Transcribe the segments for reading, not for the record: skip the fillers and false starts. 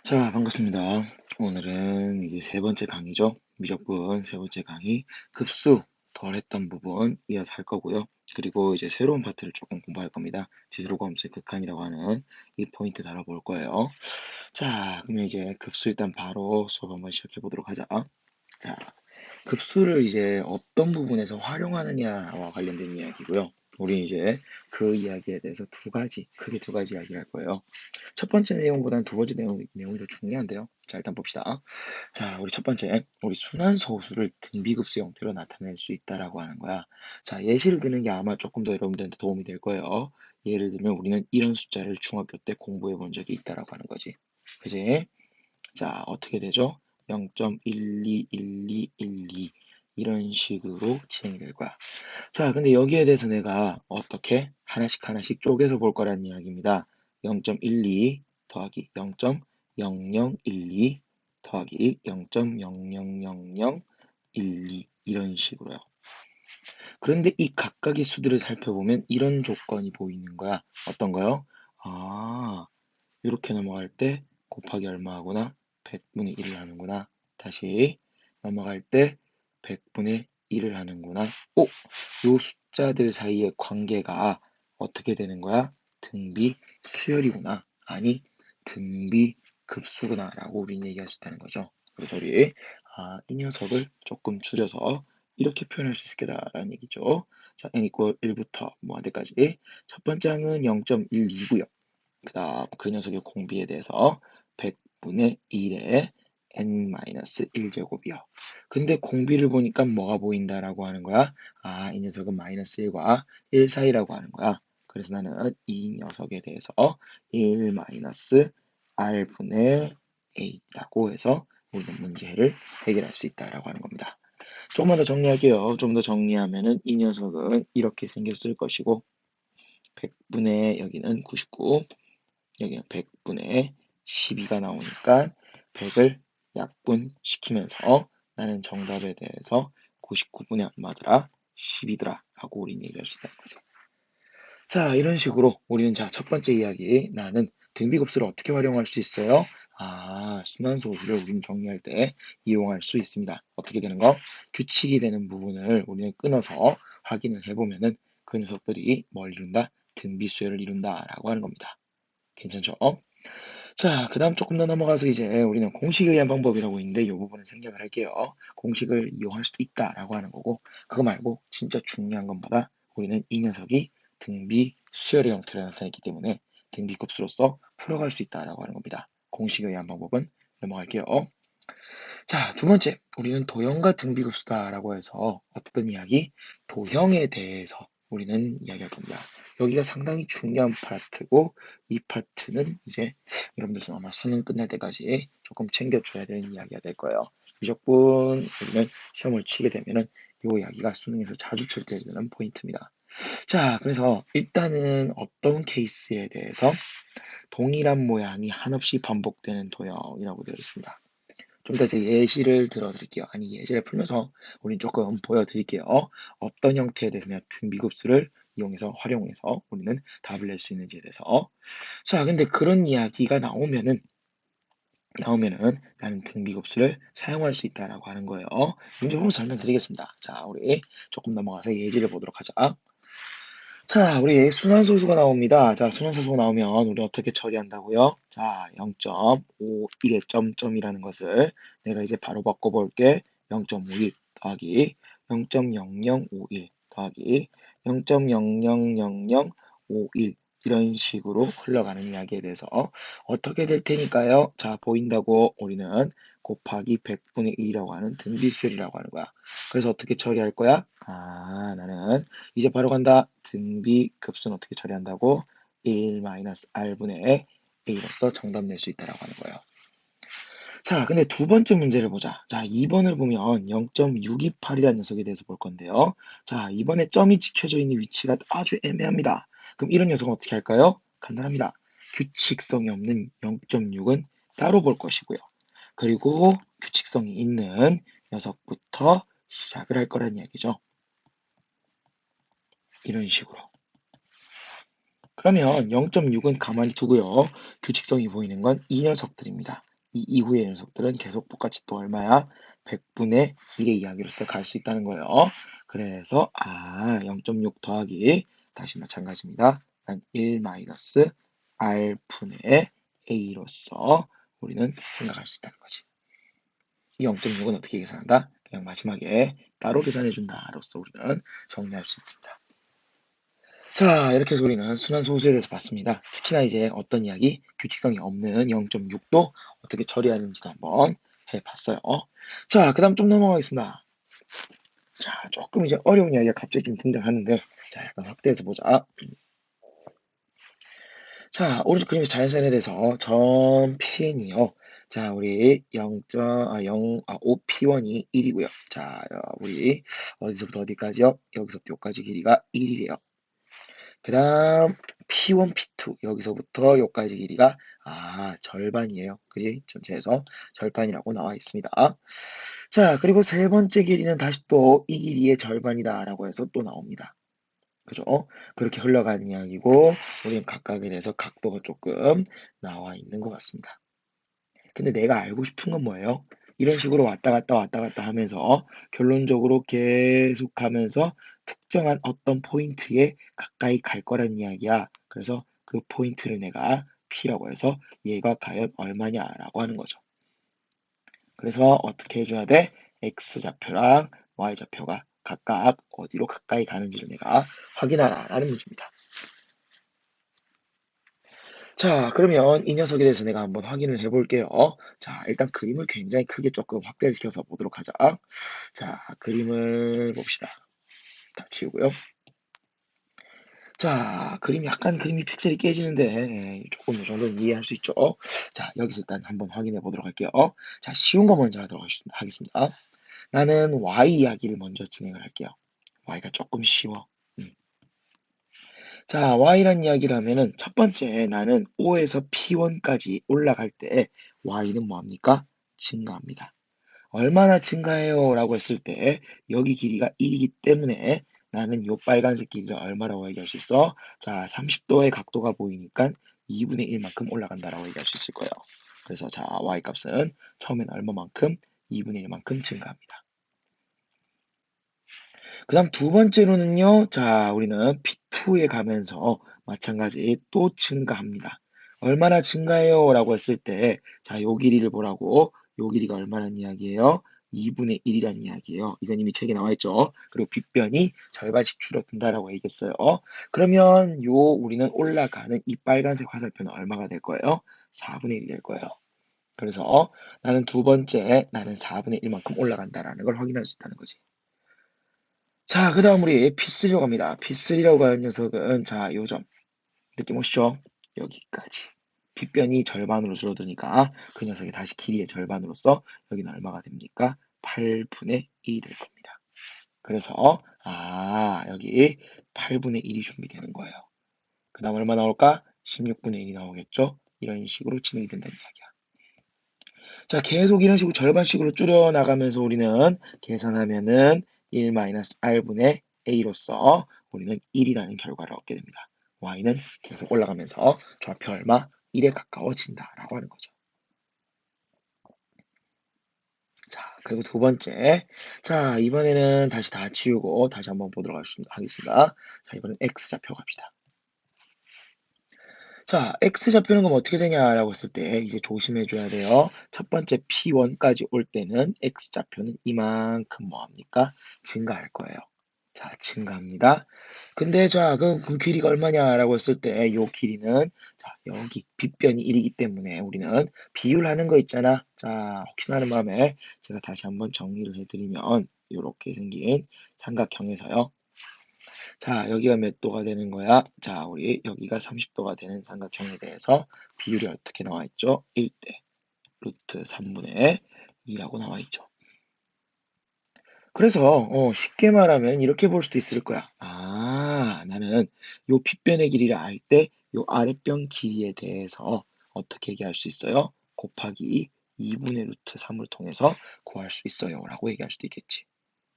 자, 반갑습니다. 오늘은 이제 세 번째 강의죠. 미적분 세 번째 강의 급수 덜 했던 부분 이어서 할 거고요. 그리고 이제 새로운 파트를 조금 공부할 겁니다. 지수로검수의 극한이라고 하는 이 포인트 다뤄볼 거예요. 자, 그러면 이제 급수 일단 바로 수업 한번 시작해 보도록 하자. 자, 급수를 이제 어떤 부분에서 활용하느냐와 관련된 이야기고요. 우리 이제 그 이야기에 대해서 크게 두 가지 이야기를 할 거예요. 첫 번째 내용보다는 두 번째 내용이 더 중요한데요. 자, 일단 봅시다. 자, 우리 첫 번째, 우리 순환소수를 등비급수 형태로 나타낼 수 있다라고 하는 거야. 자, 예시를 드는 게 아마 조금 더 여러분들한테 도움이 될 거예요. 예를 들면 우리는 이런 숫자를 중학교 때 공부해 본 적이 있다라고 하는 거지. 그지? 자, 어떻게 되죠? 0.121212 이런 식으로 진행이 될 거야. 자, 근데 여기에 대해서 내가 어떻게 하나씩 쪼개서 볼 거라는 이야기입니다. 0.12 더하기 0.0012 더하기 0.000012 이런 식으로요. 그런데 이 각각의 수들을 살펴보면 이런 조건이 보이는 거야. 어떤 거요? 아, 이렇게 넘어갈 때 곱하기 얼마 하구나? 100분의 1을 하는구나. 다시 넘어갈 때 100분의 1을 하는구나. 오! 요 숫자들 사이의 관계가 어떻게 되는 거야? 등비 수열이구나. 아니, 등비 급수구나. 라고 우리는 얘기할 수 있다는 거죠. 그래서 우리 이 녀석을 조금 줄여서 이렇게 표현할 수 있을 거다라는 얘기죠. 자, n equal 1부터 무한대까지. 첫 번째 항은 0.12고요. 그 다음 그 녀석의 공비에 대해서 100분의 1에 n-1제곱이요. 근데 공비를 보니까 뭐가 보인다라고 하는 거야? 아, 이 녀석은 마이너스 1과 1 사이라고 하는 거야. 그래서 나는 이 녀석에 대해서 1-r분의 a라고 해서 우리는 문제를 해결할 수 있다라고 하는 겁니다. 조금만 더 정리할게요. 좀 더 정리하면은 이 녀석은 이렇게 생겼을 것이고 100분의 여기는 99 여기는 100분의 12가 나오니까 100을 약분시키면서 나는 정답에 대해서 99분의 얼마더라? 10이더라 라고 우리는 얘기할 수 있다는 거지. 자, 이런 식으로 우리는 첫 번째 이야기 나는 등비급수를 어떻게 활용할 수 있어요? 아, 순환소수를 우리는 정리할 때 이용할 수 있습니다. 어떻게 되는 거? 규칙이 되는 부분을 우리는 끊어서 확인을 해보면은 그 녀석들이 뭘 이룬다? 등비수열을 이룬다라고 하는 겁니다. 괜찮죠? 자, 그 다음 조금 더 넘어가서 이제 우리는 공식에 의한 방법이라고 있는데 이 부분은 생략을 할게요. 공식을 이용할 수도 있다라고 하는 거고 그거 말고 진짜 중요한 건 뭐다? 우리는 이 녀석이 등비 수열의 형태로 나타냈기 때문에 등비급수로서 풀어갈 수 있다라고 하는 겁니다. 공식에 의한 방법은 넘어갈게요. 자, 두 번째, 우리는 도형과 등비급수다라고 해서 어떤 이야기? 도형에 대해서 우리는 이야기할 겁니다. 여기가 상당히 중요한 파트고 이 파트는 이제 여러분들 아마 수능 끝날 때까지 조금 챙겨줘야 되는 이야기가 될 거예요. 무조건 우리는 시험을 치게 되면은 이 이야기가 수능에서 자주 출제되는 포인트입니다. 자, 그래서 일단은 어떤 케이스에 대해서 동일한 모양이 한없이 반복되는 도형이라고 되어 있습니다. 좀 더 이제 예시를 들어드릴게요. 아니, 예시를 풀면서 우린 조금 보여드릴게요. 어떤 형태에 대해서 같은 미급수를 이용해서 활용해서 우리는 답을 낼 수 있는지에 대해서. 자, 근데 그런 이야기가 나오면은 나는 등비급수를 사용할 수 있다라고 하는 거예요. 문제 보면서 설명드리겠습니다. 자, 우리 조금 넘어가서 예시를 보도록 하자. 자, 우리 순환소수가 나옵니다. 자, 순환소수가 나오면 우리 어떻게 처리한다고요? 자, 0.51의 점점이라는 것을 내가 이제 바로 바꿔볼게. 0.51 더하기 0.0051 더하기 0.000051 이런 식으로 흘러가는 이야기에 대해서 어떻게 될 테니까요? 자, 보인다고 우리는 곱하기 100분의 1이라고 하는 등비수열이라고 하는 거야. 그래서 어떻게 처리할 거야? 아, 나는 이제 바로 간다. 등비 급수는 어떻게 처리한다고? 1-r분의 a로서 정답 낼 수 있다라고 하는 거예요. 자, 근데 두 번째 문제를 보자. 자, 2번을 보면 0.628이라는 녀석에 대해서 볼 건데요. 자, 이번에 점이 찍혀져 있는 위치가 아주 애매합니다. 그럼 이런 녀석은 어떻게 할까요? 간단합니다. 규칙성이 없는 0.6은 따로 볼 것이고요. 그리고 규칙성이 있는 녀석부터 시작을 할 거란 이야기죠. 이런 식으로. 그러면 0.6은 가만히 두고요. 규칙성이 보이는 건 이 녀석들입니다. 이 이후의 녀석들은 계속 똑같이 또 얼마야? 100분의 1의 이야기로서 갈 수 있다는 거예요. 그래서 0.6 더하기 다시 마찬가지입니다. 1 마이너스 r분의 a로서 우리는 생각할 수 있다는 거지. 이 0.6은 어떻게 계산한다? 그냥 마지막에 따로 계산해준다로서 우리는 정리할 수 있습니다. 자, 이렇게 해서 우리는 순환소수에 대해서 봤습니다. 특히나 이제 어떤 이야기, 규칙성이 없는 0.6도 어떻게 처리하는지도 한번 해봤어요. 자, 그 다음 좀 넘어가겠습니다. 자, 조금 이제 어려운 이야기가 갑자기 좀 등장하는데, 자, 약간 확대해서 보자. 자, 오른쪽 그림에서 자연선에 대해서 점 Pn이요. 자, 우리 5P1이 1이고요. 자, 우리 어디서부터 어디까지요? 여기서부터 여기까지 길이가 1이래요. 그 다음 P1, P2 여기서부터 여기까지 길이가 절반이에요. 그지? 전체에서 절반이라고 나와 있습니다. 자, 그리고 세 번째 길이는 다시 또 이 길이의 절반이다 라고 해서 또 나옵니다. 그죠? 그렇게 흘러가는 이야기고 우리는 각각에 대해서 각도가 조금 나와 있는 것 같습니다. 근데 내가 알고 싶은 건 뭐예요? 이런 식으로 왔다 갔다 하면서 결론적으로 계속 가면서 특정한 어떤 포인트에 가까이 갈 거란 이야기야. 그래서 그 포인트를 내가 P라고 해서 얘가 과연 얼마냐라고 하는 거죠. 그래서 어떻게 해줘야 돼? X좌표랑 Y좌표가 각각 어디로 가까이 가는지를 내가 확인하라라는 문제입니다. 자, 그러면 이 녀석에 대해서 내가 한번 확인을 해볼게요. 자, 일단 그림을 굉장히 크게 조금 확대를 시켜서 보도록 하자. 자, 그림을 봅시다. 다 치우고요. 자, 그림이 픽셀이 깨지는데 조금 이 정도는 이해할 수 있죠. 자, 여기서 일단 한번 확인해 보도록 할게요. 자, 쉬운 거 먼저 하도록 하겠습니다. 나는 Y 이야기를 먼저 진행을 할게요. Y가 조금 쉬워. 자, Y란 이야기를 하면은 첫 번째 나는 O에서 P1까지 올라갈 때 Y는 뭐합니까? 증가합니다. 얼마나 증가해요? 라고 했을 때 여기 길이가 1이기 때문에 나는 요 빨간색 길이를 얼마라고 얘기할 수 있어? 자, 30도의 각도가 보이니까 2분의 1만큼 올라간다라고 얘기할 수 있을 거예요. 그래서 자, Y 값은 처음엔 얼마만큼? 2분의 1만큼 증가합니다. 그 다음 두 번째로는요, 자, 우리는 P2에 가면서 마찬가지 또 증가합니다. 얼마나 증가해요? 라고 했을 때, 자, 요 길이를 보라고, 요 길이가 얼마란 이야기예요? 2분의 1이란 이야기예요. 이건 이미 책에 나와 있죠. 그리고 빗변이 절반씩 줄어든다라고 얘기했어요. 그러면 우리는 올라가는 이 빨간색 화살표는 얼마가 될 거예요? 4분의 1이 될 거예요. 그래서 나는 두 번째, 나는 4분의 1만큼 올라간다라는 걸 확인할 수 있다는 거지. 자, 그 다음 우리 P3로 갑니다. P3라고 하는 녀석은 자, 요점 느낌 오시죠? 여기까지. 빗변이 절반으로 줄어드니까 그 녀석이 다시 길이의 절반으로서 여기는 얼마가 됩니까? 8분의 1이 될 겁니다. 그래서 여기 8분의 1이 준비되는 거예요. 그 다음 얼마 나올까? 16분의 1이 나오겠죠? 이런 식으로 진행이 된다는 이야기야. 자, 계속 이런 식으로 절반씩으로 줄여나가면서 우리는 계산하면은 1-r분의 a로서 우리는 1이라는 결과를 얻게 됩니다. y는 계속 올라가면서 좌표 얼마? 1에 가까워진다라고 하는 거죠. 자, 그리고 두 번째. 자, 이번에는 다시 다 치우고 다시 한번 보도록 하겠습니다. 자, 이번엔 x좌표 갑시다. 자, X좌표는 그럼 어떻게 되냐라고 했을 때 이제 조심해줘야 돼요. 첫 번째 P1까지 올 때는 X좌표는 이만큼 뭐합니까? 증가할 거예요. 자, 증가합니다. 근데 자, 그럼 그 길이가 얼마냐라고 했을 때 이 길이는 자, 여기 빗변이 1이기 때문에 우리는 비율하는 거 있잖아. 자, 혹시나 하는 마음에 제가 다시 한번 정리를 해드리면 이렇게 생긴 삼각형에서요. 자, 여기가 몇 도가 되는 거야? 자, 우리 여기가 30도가 되는 삼각형에 대해서 비율이 어떻게 나와 있죠? 1대 루트 3분의 2라고 나와 있죠. 그래서 쉽게 말하면 이렇게 볼 수도 있을 거야. 나는 요 빗변의 길이를 알 때 요 아랫변 길이에 대해서 어떻게 얘기할 수 있어요? 곱하기 2분의 루트 3을 통해서 구할 수 있어요. 라고 얘기할 수도 있겠지.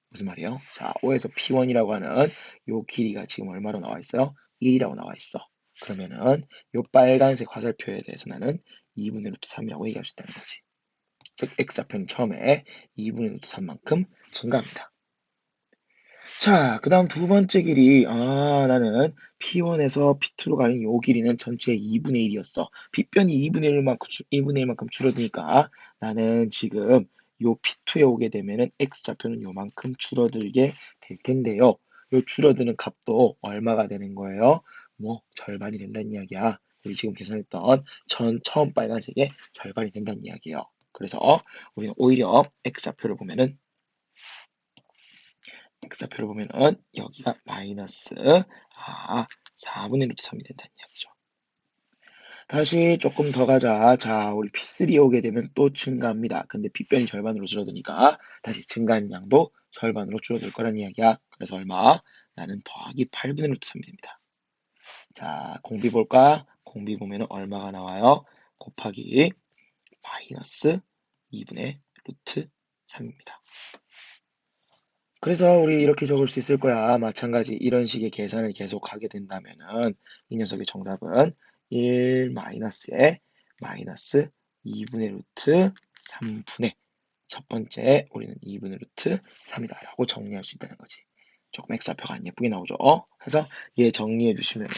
무슨 말이에요? 자, O에서 P1이라고 하는 요 길이가 지금 얼마로 나와 있어요? 1이라고 나와 있어. 그러면은 요 빨간색 화살표에 대해서 나는 2분의 루트 3이라고 얘기할 수 있다는 거지. 즉 x좌표는 처음에 2분의 루트 3만큼 증가합니다. 자, 그 다음 두 번째 길이, 나는 P1에서 P2로 가는 요 길이는 전체 2분의 1이었어. P변이 2분의 1만큼 줄어드니까 나는 지금 요 P2에 오게 되면은 X좌표는 요만큼 줄어들게 될 텐데요. 요 줄어드는 값도 얼마가 되는 거예요? 뭐, 절반이 된다는 이야기야. 우리 지금 계산했던 처음 빨간색의 절반이 된다는 이야기예요. 그래서 우리는 오히려 X좌표를 보면은 x좌표를 보면은 여기가 마이너스 4분의 루트 3이 된다는 이야기죠. 다시 조금 더 가자. 자, 우리 P3에 오게 되면 또 증가합니다. 근데 P변이 절반으로 줄어드니까 다시 증가하는 양도 절반으로 줄어들 거란 이야기야. 그래서 얼마? 나는 더하기 8분의 루트 3이 됩니다. 자, 공비 볼까? 공비 보면은 얼마가 나와요? 곱하기 마이너스 2분의 루트 3입니다. 그래서 우리 이렇게 적을 수 있을 거야. 마찬가지 이런 식의 계산을 계속 하게 된다면은 이 녀석의 정답은 1 마이너스에 마이너스 2분의 루트 3분의 첫 번째 우리는 2분의 루트 3이다 라고 정리할 수 있다는 거지. 조금 x좌표가 안 예쁘게 나오죠. 그래서 얘 정리해 주시면은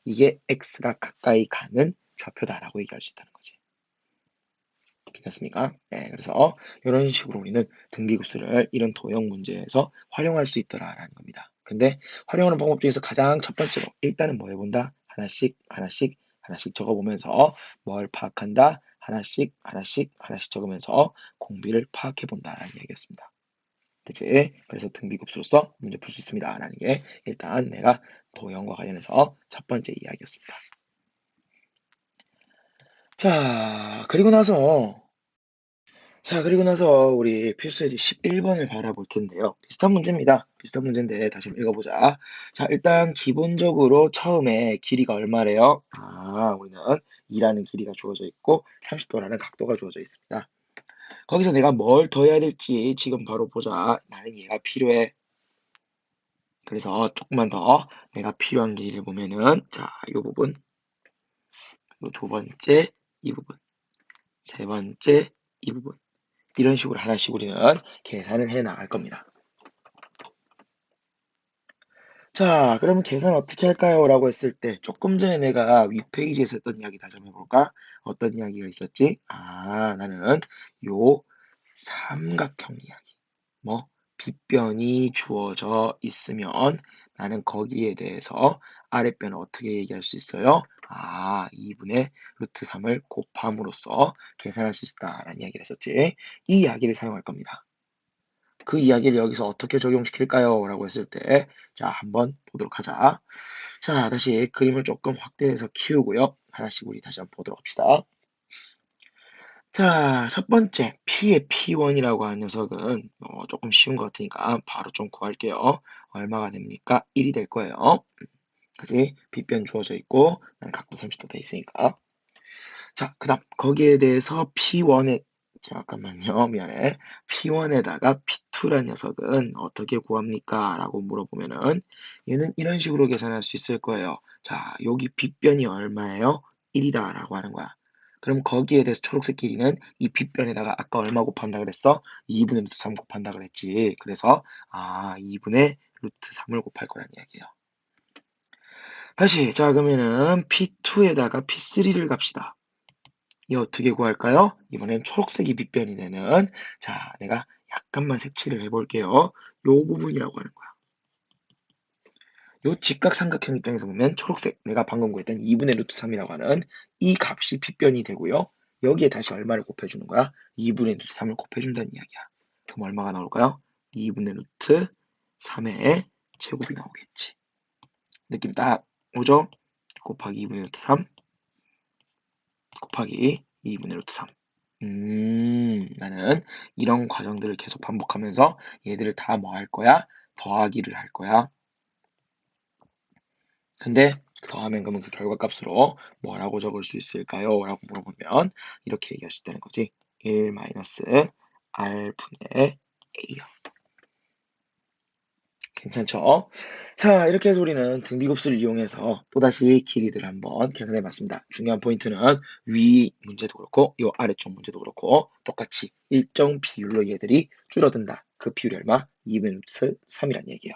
이게 x가 가까이 가는 좌표다라고 얘기할 수 있다는 거지. 괜찮습니까? 네, 그래서 이런 식으로 우리는 등비급수를 이런 도형 문제에서 활용할 수 있더라라는 겁니다. 근데 활용하는 방법 중에서 가장 첫 번째로 일단은 뭐 해본다? 하나씩 적어보면서 뭘 파악한다? 하나씩 적으면서 공비를 파악해본다라는 얘기였습니다. 그치? 그래서 등비급수로서 문제 풀 수 있습니다. 라는 게 일단 내가 도형과 관련해서 첫 번째 이야기였습니다. 그리고 나서 우리 필수예제 11번을 바라볼 텐데요. 비슷한 문제입니다. 비슷한 문제인데 다시 한번 읽어보자. 자, 일단 기본적으로 처음에 길이가 얼마래요? 우리는 2라는 길이가 주어져 있고 30도라는 각도가 주어져 있습니다. 거기서 내가 뭘 더해야 될지 지금 바로 보자. 나는 얘가 필요해. 그래서 조금만 더 내가 필요한 길이를 보면은 자, 이 부분, 그리고 두 번째 이 부분, 세 번째 이 부분. 이런 식으로 하나씩 우리는 계산을 해 나갈 겁니다. 자, 그러면 계산 어떻게 할까요? 라고 했을 때 조금 전에 내가 윗페이지에서 했던 이야기 다시 한번 해볼까? 어떤 이야기가 있었지? 나는 요 삼각형 이야기. 뭐 빗변이 주어져 있으면 나는 거기에 대해서 아랫변을 어떻게 얘기할 수 있어요? 2분의 루트 3을 곱함으로써 계산할 수 있다라는 이야기를 했었지. 이 이야기를 사용할 겁니다. 그 이야기를 여기서 어떻게 적용시킬까요? 라고 했을 때, 자, 한번 보도록 하자. 자, 다시 그림을 조금 확대해서 키우고요. 하나씩 우리 다시 한번 보도록 합시다. 자, 첫 번째, P의 P1이라고 하는 녀석은 조금 쉬운 것 같으니까 바로 좀 구할게요. 얼마가 됩니까? 1이 될 거예요. 그지? 빗변 주어져 있고, 난 각도 30도 돼 있으니까. 자, 그 다음, 거기에 대해서 P1에, 잠깐만요. 미안해. P1에다가 P2라는 녀석은 어떻게 구합니까? 라고 물어보면은, 얘는 이런 식으로 계산할 수 있을 거예요. 자, 여기 빗변이 얼마예요? 1이다. 라고 하는 거야. 그럼 거기에 대해서 초록색 길이는 이 빗변에다가 아까 얼마 곱한다 그랬어? 2분의 루트 3 곱한다 그랬지. 그래서, 2분의 루트 3을 곱할 거란 이야기예요. 다시, 자, 그러면은 P2에다가 P3를 갑시다. 이 어떻게 구할까요? 이번엔 초록색이 빗변이 되는 자 내가 약간만 색칠을 해볼게요. 요 부분이라고 하는 거야. 요 직각삼각형 입장에서 보면 초록색 내가 방금 구했던 2분의 루트 3이라고 하는 이 값이 빗변이 되고요. 여기에 다시 얼마를 곱해주는 거야? 2분의 루트 3을 곱해준다는 이야기야. 그럼 얼마가 나올까요? 2분의 루트 3의 제곱이 나오겠지. 느낌 딱 오죠? 곱하기 2분의 루트 3 곱하기 2분의 루트 3 나는 이런 과정들을 계속 반복하면서 얘들을 다 뭐 할 거야? 더하기를 할 거야. 근데 더하면 그러면 그 결과값으로 뭐라고 적을 수 있을까요? 라고 물어보면 이렇게 얘기할 수 있다는 거지. 1 마이너스 R분의 A요. 괜찮죠? 자, 이렇게 해서 우리는 등비급수를 이용해서 또다시 길이들을 한번 계산해 봤습니다. 중요한 포인트는 위 문제도 그렇고 요 아래쪽 문제도 그렇고 똑같이 일정 비율로 얘들이 줄어든다. 그 비율이 얼마? 2분의 루트 3이란 얘기예요.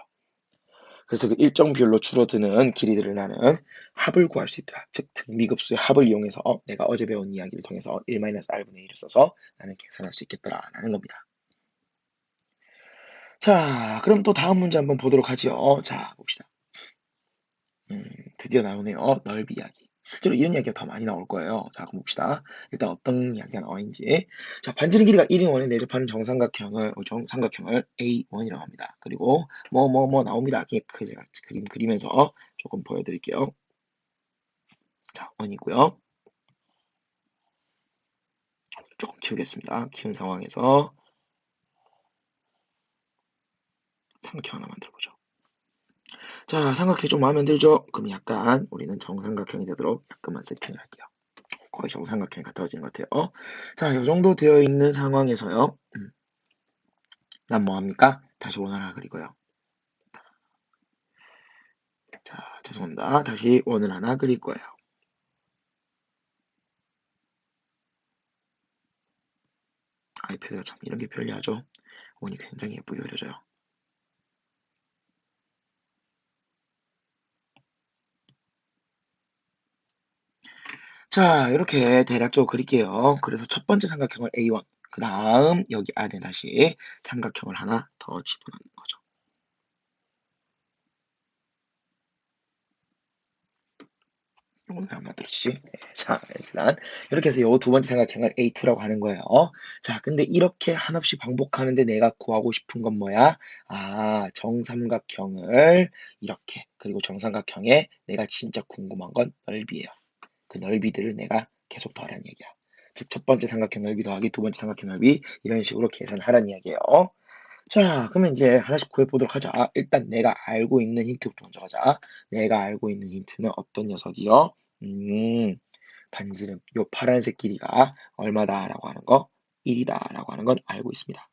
그래서 그 일정 비율로 줄어드는 길이들을 나는 합을 구할 수 있더라. 즉 등비급수의 합을 이용해서 내가 어제 배운 이야기를 통해서 1-r분의 1을 써서 나는 계산할 수 있겠더라라는 겁니다. 자, 그럼 또 다음 문제 한번 보도록 하죠. 자, 봅시다. 드디어 나오네요. 넓이 이야기. 실제로 이런 이야기가 더 많이 나올 거예요. 자, 그럼 봅시다. 일단 어떤 이야기가 나와 있는지. 자, 반지름 길이가 1인 원에 내접하는 정삼각형을 A1이라고 합니다. 그리고 뭐 나옵니다. 제가 그림 그리면서 조금 보여드릴게요. 자, 원이고요. 조금 키우겠습니다. 키운 상황에서 삼각형 하나 만들어보죠. 자, 삼각형이 좀 마음에 들죠? 그럼 약간 우리는 정삼각형이 되도록 약간만 세팅을 할게요. 거의 정삼각형이 가까워지는 것 같아요. 자, 이 정도 되어 있는 상황에서요. 난 뭐합니까? 다시 원 하나 그리고요. 자, 죄송합니다. 다시 원을 하나 그릴 거예요. 아이패드가 참 이런 게 편리하죠? 원이 굉장히 예쁘게 그려져요. 자, 이렇게 대략적으로 그릴게요. 그래서 첫 번째 삼각형을 A1, 그 다음 여기 안에 다시 삼각형을 하나 더 집어넣는 거죠. 이건 왜 안 만들어지지? 자, 일단 이렇게 해서 이 두 번째 삼각형을 A2라고 하는 거예요. 자, 근데 이렇게 한없이 반복하는데 내가 구하고 싶은 건 뭐야? 아, 정삼각형을 이렇게, 그리고 정삼각형에 내가 진짜 궁금한 건 넓이에요. 그 넓이들을 내가 계속 더하라는 얘기야. 즉, 첫 번째 삼각형 넓이 더하기 두 번째 삼각형 넓이 이런 식으로 계산하라는 이야기예요. 자, 그러면 이제 하나씩 구해보도록 하자. 일단 내가 알고 있는 힌트부터 먼저 가자. 내가 알고 있는 힌트는 어떤 녀석이요? 반지름, 요 파란색 길이가 얼마다라고 하는 거, 1이다라고 하는 건 알고 있습니다.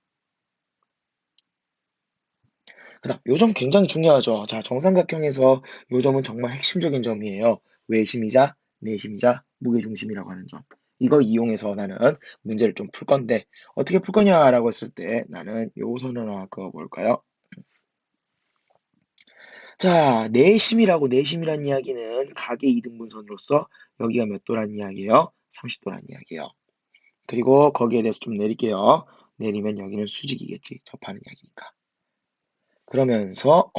그 다음, 요 점 굉장히 중요하죠. 자, 정삼각형에서 요 점은 정말 핵심적인 점이에요. 외심이자, 내심이자, 무게중심이라고 하는 점. 이거 이용해서 나는 문제를 좀 풀 건데, 어떻게 풀 거냐라고 했을 때 나는 요 선을 하나 그어볼까요? 자, 내심이란 이야기는 각의 이등분선으로서 여기가 몇 도란 이야기예요? 30도란 이야기예요. 그리고 거기에 대해서 좀 내릴게요. 내리면 여기는 수직이겠지. 접하는 이야기니까. 그러면서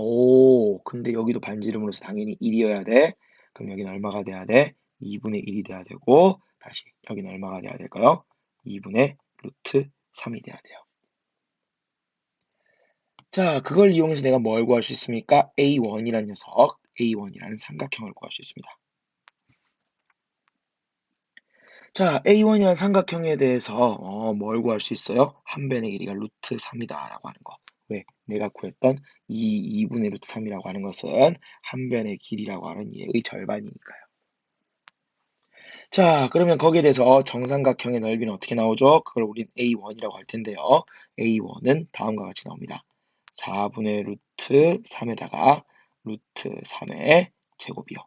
근데 여기도 반지름으로서 당연히 1이어야 돼. 그럼 여기는 얼마가 돼야 돼? 2분의 1이 돼야 되고 다시 여기는 얼마가 돼야 될까요? 2분의 루트 3이 돼야 돼요. 자, 그걸 이용해서 내가 뭘 구할 수 있습니까? A1이라는 녀석, A1이라는 삼각형을 구할 수 있습니다. 자, A1이라는 삼각형에 대해서 뭘 구할 수 있어요? 한 변의 길이가 루트 3이다라고 하는 거. 왜? 내가 구했던 이 2분의 루트 3이라고 하는 것은 한 변의 길이라고 하는 얘의 절반이니까요. 자, 그러면 거기에 대해서 정삼각형의 넓이는 어떻게 나오죠? 그걸 우린 A1이라고 할 텐데요. A1은 다음과 같이 나옵니다. 4분의 루트 3에다가 루트 3의 제곱이요.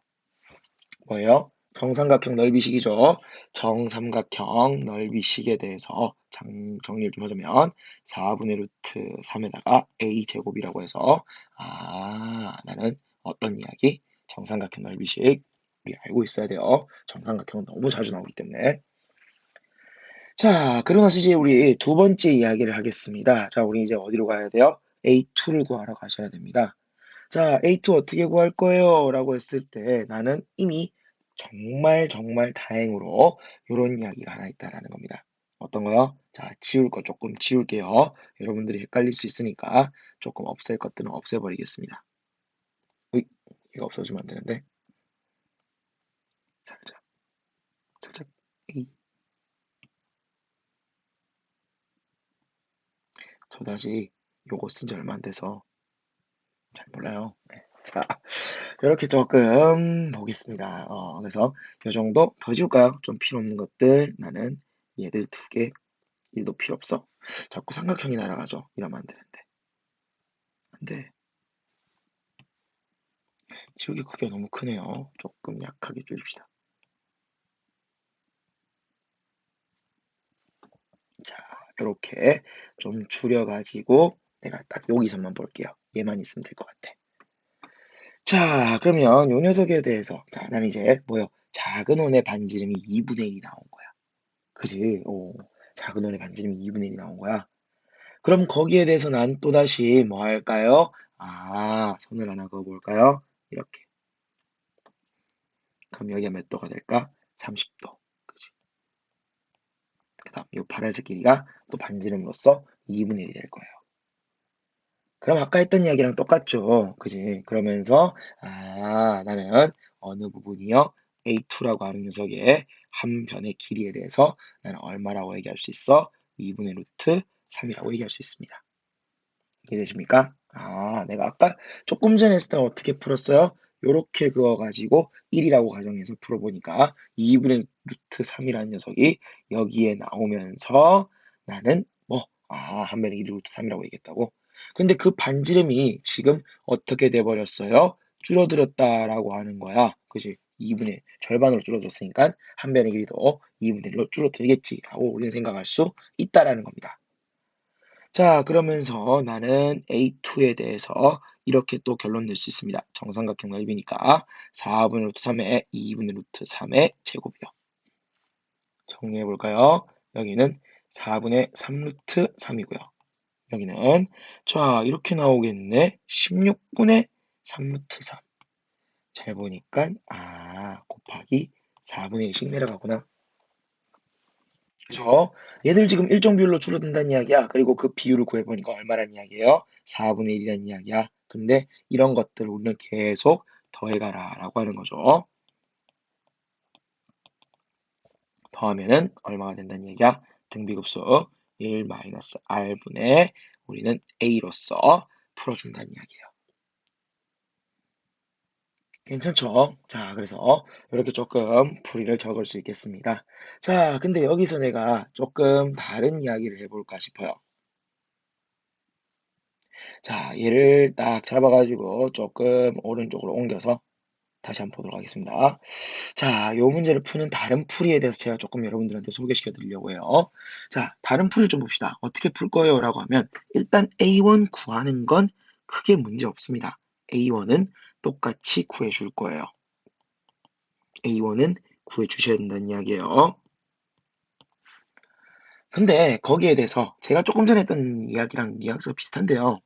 뭐예요? 정삼각형 넓이식이죠. 정삼각형 넓이식에 대해서 정리를 좀 하자면 4분의 루트 3에다가 a제곱이라고 해서 나는 어떤 이야기? 정삼각형 넓이식 우리 알고 있어야 돼요. 정삼각형은 너무 자주 나오기 때문에. 자, 그러고 나서 이제 우리 두 번째 이야기를 하겠습니다. 자, 우리 이제 어디로 가야 돼요? A2를 구하러 가셔야 됩니다. 자, A2 어떻게 구할 거예요? 라고 했을 때 나는 이미 정말 다행으로 이런 이야기가 하나 있다라는 겁니다. 어떤 거요? 자, 지울 거 조금 지울게요. 여러분들이 헷갈릴 수 있으니까 조금 없앨 것들은 없애버리겠습니다. 으이, 이거 없어지면 안 되는데. 살짝, 살짝. 에이. 저도 아직 요거 쓴 지 얼마 안 돼서 잘 몰라요. 네. 자, 이렇게 조금 보겠습니다. 그래서 이 정도 더 지울까요? 좀 필요 없는 것들 나는 얘들 두 개, 1도 필요 없어. 자꾸 삼각형이 날아가죠. 이러면 안 되는데. 안 돼. 지우개 크기가 너무 크네요. 조금 약하게 줄입시다. 자, 이렇게 좀 줄여가지고 내가 딱 여기서만 볼게요. 얘만 있으면 될 것 같아. 자, 그러면 요 녀석에 대해서 자, 난 이제 뭐요? 작은 원의 반지름이 2분의 1이 나온 거야. 그지? 작은 원의 반지름이 2분의 1이 나온 거야. 그럼 거기에 대해서 난 또다시 뭐 할까요? 선을 하나 그어볼까요? 이렇게. 그럼 여기가 몇 도가 될까? 30도. 그지? 그 다음, 이 파란색 길이가 또 반지름으로서 2분의 1이 될 거예요. 그럼 아까 했던 이야기랑 똑같죠. 그지? 그러면서, 나는 어느 부분이요? A2라고 하는 녀석의 한 변의 길이에 대해서 나는 얼마라고 얘기할 수 있어? 2분의 루트 3이라고 얘기할 수 있습니다. 이해되십니까? 내가 아까 조금 전에 했을 때 어떻게 풀었어요? 요렇게 그어가지고 1이라고 가정해서 풀어보니까 2분의 루트 3이라는 녀석이 여기에 나오면서 나는 한 변의 1 루트 3이라고 얘기했다고. 근데 그 반지름이 지금 어떻게 돼버렸어요? 줄어들었다라고 하는 거야. 그지? 2분의 절반으로 줄어들었으니까 한 변의 길이도 2분의 1로 줄어들겠지라고 우리는 생각할 수 있다라는 겁니다. 자, 그러면서 나는 A2에 대해서 이렇게 또 결론 낼 수 있습니다. 정삼각형 넓이니까 4분의 루트 3의 2분의 루트 3의 제곱이요. 정리해 볼까요? 여기는 4분의 3루트 3이고요. 여기는 자, 이렇게 나오겠네. 16분의 3루트 3. 잘 보니까 곱하기 4분의 1씩 내려가구나. 그죠? 얘들 지금 일정 비율로 줄어든다는 이야기야. 그리고 그 비율을 구해보니까 얼마란 이야기예요? 4분의 1이라는 이야기야. 근데 이런 것들을 우리는 계속 더해가라 라고 하는 거죠. 더하면은 얼마가 된다는 얘기야? 등비급수 1-r분의 우리는 a로서 풀어준다는 이야기예요. 괜찮죠? 자, 그래서 이렇게 조금 풀이를 적을 수 있겠습니다. 자, 근데 여기서 내가 조금 다른 이야기를 해볼까 싶어요. 자, 얘를 딱 잡아가지고 조금 오른쪽으로 옮겨서 다시 한번 보도록 하겠습니다. 자, 요 문제를 푸는 다른 풀이에 대해서 제가 조금 여러분들한테 소개시켜 드리려고 해요. 자, 다른 풀을 좀 봅시다. 어떻게 풀 거예요? 라고 하면 일단 A1 구하는 건 크게 문제 없습니다. A1은 똑같이 구해 줄 거예요. A1은 구해 주셔야 된다는 이야기예요. 근데 거기에 대해서 제가 조금 전에 했던 이야기랑 뉘앙스가 비슷한데요.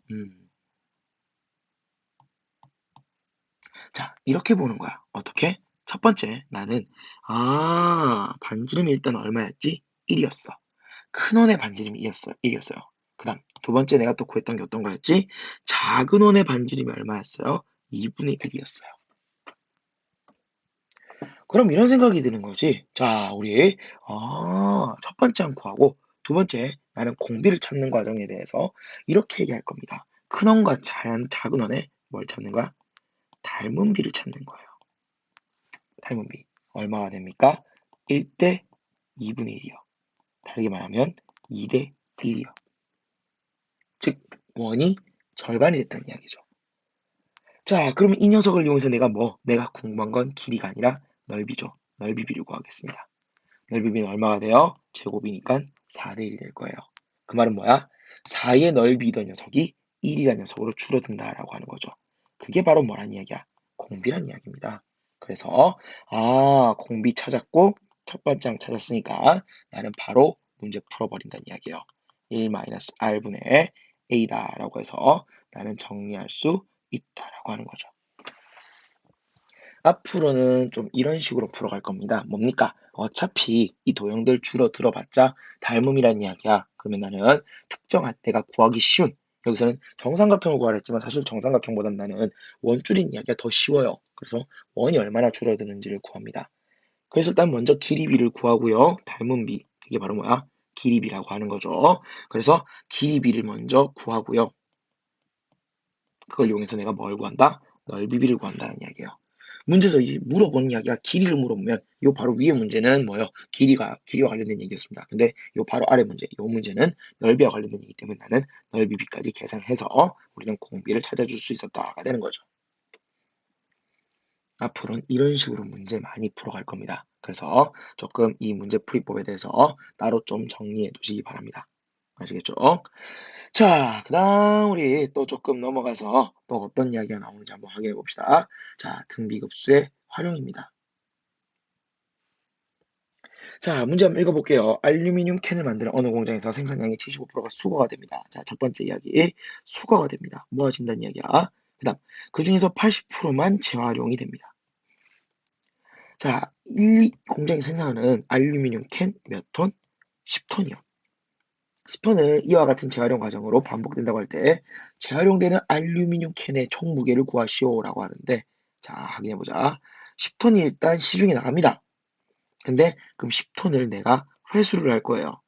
자, 이렇게 보는 거야. 어떻게? 첫 번째, 나는, 반지름이 일단 얼마였지? 1이었어. 큰 원의 반지름이 1이었어요. 그 다음, 두 번째 내가 또 구했던 게 어떤 거였지? 작은 원의 반지름이 얼마였어요? 2분의 1이었어요. 그럼 이런 생각이 드는 거지. 자, 우리, 첫 번째 한 구하고, 두 번째, 나는 공비를 찾는 과정에 대해서 이렇게 얘기할 겁니다. 큰 원과 작은 원의 뭘 찾는 거야? 닮은 비를 찾는 거예요. 닮은 비. 얼마가 됩니까? 1대 2분의 1이요. 다르게 말하면 2대 1이요. 즉, 원이 절반이 됐다는 이야기죠. 자, 그러면 이 녀석을 이용해서 내가 궁금한 건 길이가 아니라 넓이죠. 넓이비를 구하겠습니다. 넓이비는 얼마가 돼요? 제곱이니까 4대 1이 될 거예요. 그 말은 뭐야? 4의 넓이던 녀석이 1이라는 녀석으로 줄어든다라고 하는 거죠. 그게 바로 뭐란 이야기야? 공비란 이야기입니다. 그래서 공비 찾았고 첫 번째 항 찾았으니까 나는 바로 문제 풀어버린다는 이야기예요. 1-r분의 a다라고 해서 나는 정리할 수 있다라고 하는 거죠. 앞으로는 좀 이런 식으로 풀어갈 겁니다. 뭡니까? 어차피 이 도형들 줄어들어봤자 닮음이란 이야기야. 그러면 나는 특정한 내가 구하기 쉬운 여기서는 정삼각형을 구하라 했지만 사실 정삼각형보다는 나는 원줄인 이야기가 더 쉬워요. 그래서 원이 얼마나 줄어드는지를 구합니다. 그래서 일단 먼저 길이비를 구하고요. 닮은 비, 그게 바로 뭐야? 길이비라고 하는 거죠. 그래서 길이비를 먼저 구하고요. 그걸 이용해서 내가 뭘 구한다? 넓이비를 구한다는 이야기예요. 문제에서 물어보는 이야기가 길이를 물어보면 요 바로 위에 문제는 뭐예요? 길이와 관련된 얘기였습니다. 근데 요 바로 아래 문제, 요 문제는 넓이와 관련된 얘기 때문에 나는 넓이비까지 계산을 해서 우리는 공비를 찾아줄 수 있었다가 되는 거죠. 앞으로는 이런 식으로 문제 많이 풀어갈 겁니다. 그래서 조금 이 문제풀이법에 대해서 따로 좀 정리해 두시기 바랍니다. 아시겠죠? 자, 그 다음 우리 또 조금 넘어가서 또 어떤 이야기가 나오는지 한번 확인해 봅시다. 자, 등비급수의 활용입니다. 자, 문제 한번 읽어볼게요. 알루미늄 캔을 만드는 어느 공장에서 생산량의 75%가 수거가 됩니다. 자, 첫 번째 이야기, 수거가 됩니다. 모아진다는 이야기야. 그 다음, 그 중에서 80%만 재활용이 됩니다. 자, 이 공장이 생산하는 알루미늄 캔 몇 톤? 10톤이요. 10톤을 이와 같은 재활용 과정으로 반복된다고 할 때 재활용되는 알루미늄 캔의 총 무게를 구하시오라고 하는데, 자, 확인해보자. 10톤이 일단 시중에 나갑니다. 근데 그럼 10톤을 내가 회수를 할 거예요.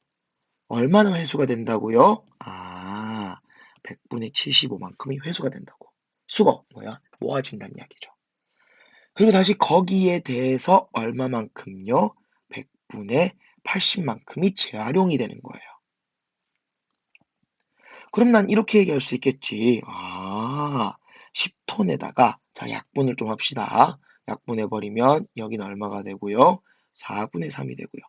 얼마나 회수가 된다고요? 100분의 75만큼이 회수가 된다고. 수거, 뭐야? 모아진다는 이야기죠. 그리고 다시 거기에 대해서 얼마만큼요? 100분의 80만큼이 재활용이 되는 거예요. 그럼 난 이렇게 얘기할 수 있겠지. 10톤에다가, 자, 약분을 좀 합시다. 약분해버리면 여기는 얼마가 되고요? 4분의 3이 되고요.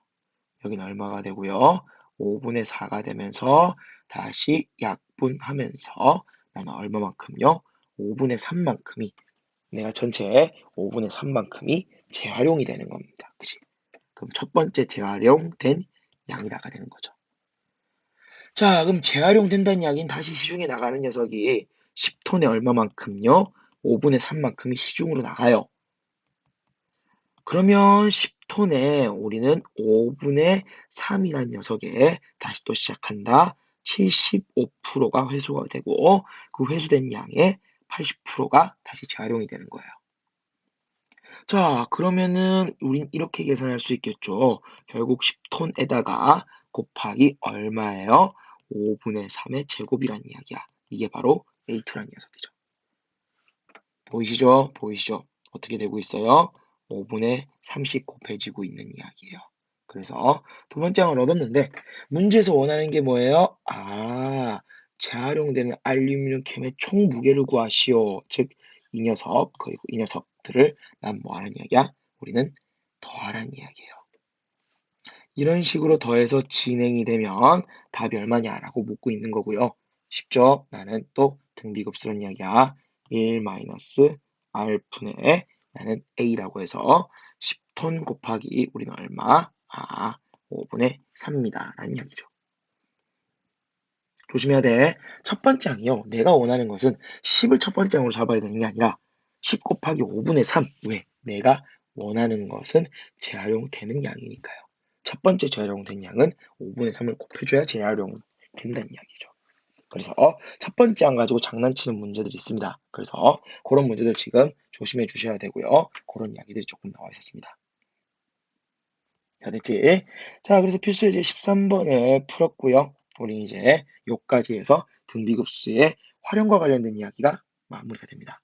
여기는 얼마가 되고요? 5분의 4가 되면서 다시 약분하면서 나는 얼마만큼요? 5분의 3만큼이, 내가 전체 5분의 3만큼이 재활용이 되는 겁니다. 그치? 그럼 첫 번째 재활용된 양이 나가 되는 거죠. 자, 그럼 재활용된다는 이야기는 다시 시중에 나가는 녀석이 10톤에 얼마만큼요? 5분의 3만큼이 시중으로 나가요. 그러면 10톤에 우리는 5분의 3이라는 녀석에 다시 또 시작한다. 75%가 회수가 되고 그 회수된 양의 80%가 다시 재활용이 되는 거예요. 자, 그러면은 우린 이렇게 계산할 수 있겠죠. 결국 10톤에다가 곱하기 얼마예요? 5분의 3의 제곱이라는 이야기야. 이게 바로 A2라는 녀석이죠. 보이시죠? 보이시죠? 어떻게 되고 있어요? 5분의 3씩 곱해지고 있는 이야기예요. 그래서 두 번째 항을 얻었는데 문제에서 원하는 게 뭐예요? 재활용되는 알루미늄 캔의 총 무게를 구하시오. 즉, 이 녀석 그리고 이 녀석들을 난 뭐하는 이야기야? 우리는 더하라는 이야기예요. 이런 식으로 더해서 진행이 되면 답이 얼마냐라고 묻고 있는 거고요. 쉽죠? 나는 또 등비급수란 이야기야. 1 마이너스 R분의 나는 A라고 해서 10톤 곱하기 우리는 얼마? 5분의 3입니다. 라는 이야기죠. 조심해야 돼. 첫 번째 항이요. 내가 원하는 것은 10을 첫 번째 항으로 잡아야 되는 게 아니라 10 곱하기 5분의 3. 왜? 내가 원하는 것은 재활용되는 양이니까요. 첫 번째 재활용된 양은 5분의 3을 곱해줘야 재활용된다는 이야기죠. 그래서 첫 번째 항 가지고 장난치는 문제들이 있습니다. 그래서 그런 문제들 지금 조심해 주셔야 되고요. 그런 이야기들이 조금 나와 있었습니다. 자, 됐지? 자, 그래서 필수 예제 13번을 풀었고요. 우리 이제 요까지 해서 등비급수의 활용과 관련된 이야기가 마무리가 됩니다.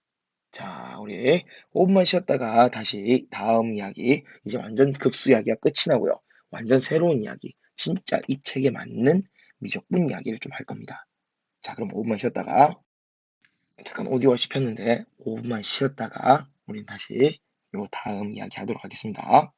자, 우리 5분만 쉬었다가 다시 다음 이야기, 이제 완전 급수 이야기가 끝이 나고요. 완전 새로운 이야기, 진짜 이 책에 맞는 미적분 이야기를 좀 할 겁니다. 자, 그럼 5분만 쉬었다가, 잠깐 오디오가 씹혔는데 5분만 쉬었다가 우린 다시 요 다음 이야기 하도록 하겠습니다.